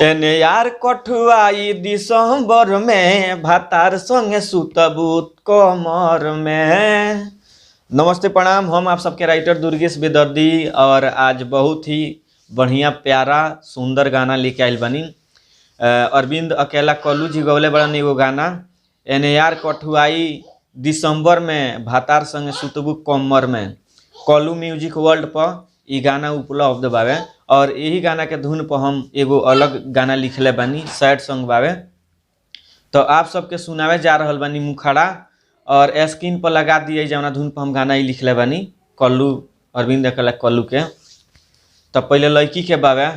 एने यार कठुआई दिसंबर में भातार संगे सुतबूत कमर में। नमस्ते प्रणाम, हम आप सबके राइटर दुर्गेश बेदर्दी और आज बहुत ही बढ़िया प्यारा सुंदर गाना लेके आइल बनी। अरविंद अकेला कल्लू जी गौले बड़न एगो गाना, एने यार कठुआई दिसंबर में भातार संगे सुतबू कमर में। कल्लू म्यूजिक वर्ल्ड पर ई गाना उपलब्ध बावे और यही गाना के धुन पर हम एगो अलग गाना लिखले बानी, सैड सॉन्ग बावे। तो आप सबके सुनावे जा रहल बानी मुखड़ा और स्क्रीन पर लगा दिए जवना धुन पर हम गाना ही लिखले बानी कल्लू, अरविंद अकेला कल्लू के। तो पहले लड़की के बावे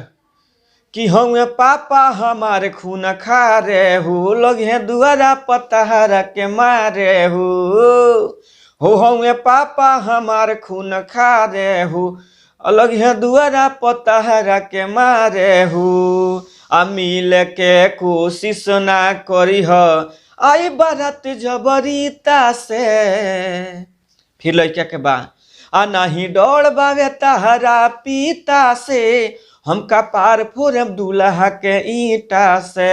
कि हम पापा हमारे खून खा रे हो, लोग हैं दुआरा पतहरा के मारे हो हम पापा हमारे खून खा रे हो, अलग है दुआरा पतहरा के मारे हो। आ मिल के कोशिश ना करी हो, आई बारात जबरीता से। फिर लड़का के बा आ नहीं डर बावे तहरा पीता से, हम कपार फोड़ब दूल्हा के ईटा से।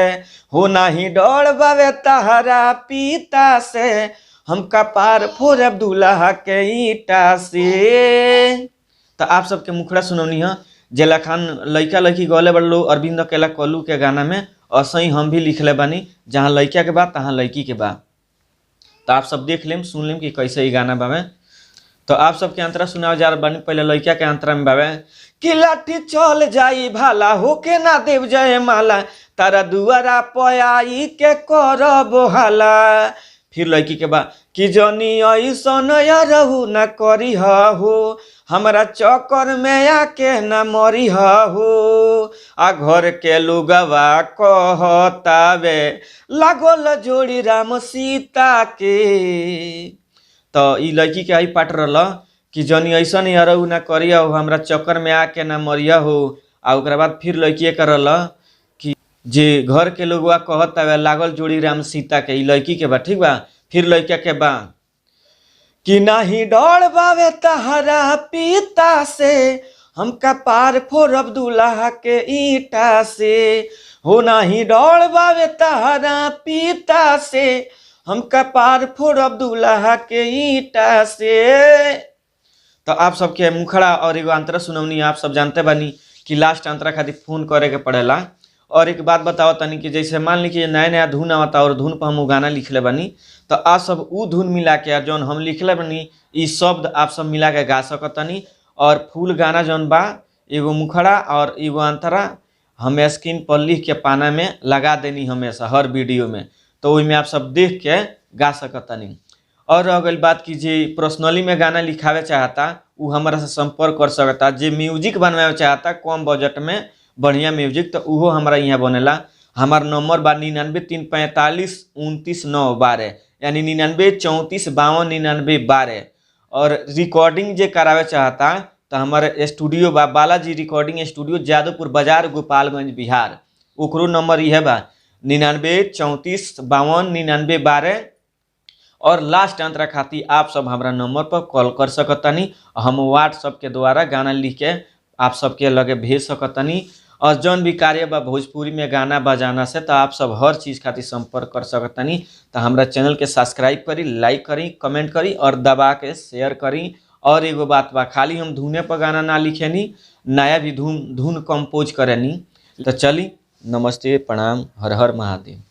हो नहीं डर बावे तहरा पीता से, हम कपार फोड़ब दूल्हा के ईटा से। तो आप सबके मुखड़ा सुनौनी है जे लखान लड़का लड़की गौले बड़ लो अरविंद अकेला कल्लू के गाना में, और सही हम भी लिखले बानी, जहाँ लड़का के बाद तहाँ लड़की के बाद। तो आप सब देख लेम सुन लेम कि कैसे ही गाना बावे। तो आप सबके अंतरा सुनावे जा रहा बानी। पहले लड़का के अंतरा में बावे कि लाठी चल जाई भाला होके ना देव जय माला, तारा दुआरा पयाई के करब हाला। फिर लड़की के बाद कि जनी ऐसन रहू न करी हो, हमारा चक्कर में आके न मरी हो। आ घर के लोगवा कहतावे लागल जोड़ी राम सीता के। तो ई लड़की के आई पाट रहा कि जनी ऐसा नहीं रहू ना करिया हो, हमारा चक्कर में आके ना मरिया हो। आ ओकरा बाद फिर लड़की के रहा कि जे घर के लोगवा कहतावे लागल जोड़ी राम सीता के। ई लड़की के बा, ठीक बा। फिर लड़का के बा कि नाही डर बावे तहरा पीता से, हम कपार फोड़ब दूल्हा के ईटा से। हो नाही डर बावे तहरा पीता से, हम कपार फोड़ब दूल्हा के ईटा से। तो आप सबके मुखड़ा और एगो अंतरा सुनौनी। आप सब जानते बानी कि लास्ट अंतरा खातिर फोन करे के पड़ेला। और एक बात बताओ तनी कि जैसे मान ली कि नया नया धुन आवता और धुन पर हम गाना लिखले बानी, तो आप सब उ धुन मिला के जौन हम लिखले बानी ई शब्द आप सब मिला के गा सकतनी। और फुल गाना जौन बा एगो मुखड़ा और एगो अंतरा हम स्क्रीन पर लिख के पाना में लगा देनी हमेशा हर वीडियो में, तो ओहिमे आप सब देख के गा सकतनी। और रह गई बात कि जे पर्सनली में गाना लिखावे चाहता उ हमारा से संपर्क कर सकता। जे म्यूजिक बनवावे चाहता कम बजट में बढ़िया म्यूजिक, तो उहो हमारा यहाँ बनेला। हमार नंबर बा 99 345 29 9 12, यानी 99 34 52 99 12। और रिकॉर्डिंग जे करावे चाहता तो हमारे स्टूडियो बा बालाजी रिकॉर्डिंग स्टूडियो, जादवपुर बाजार, गोपालगंज, बिहार। ओकरो नंबर यह बा 99 34 52 99 12। और लास्ट अंतरा खातिर आप सब हमारा नंबर पर कॉल कर सकतनी। हम व्हाट्सएप के द्वारा गाना लिख के आप सबके लगे भेज सकतनी। और जौन भी कार्य बा भोजपुरी में गाना बजाना से, तो आप सब हर चीज़ खातिर संपर्क कर सकतनी। तो हमारा चैनल के सब्सक्राइब करी, लाइक करी, कमेंट करी और दबा के शेयर करी। और एगो बात बा, खाली हम धुने पर गाना ना लिखेनी, नया भी धुन कंपोज करेनी। तो चली, नमस्ते प्रणाम, हर हर महादेव।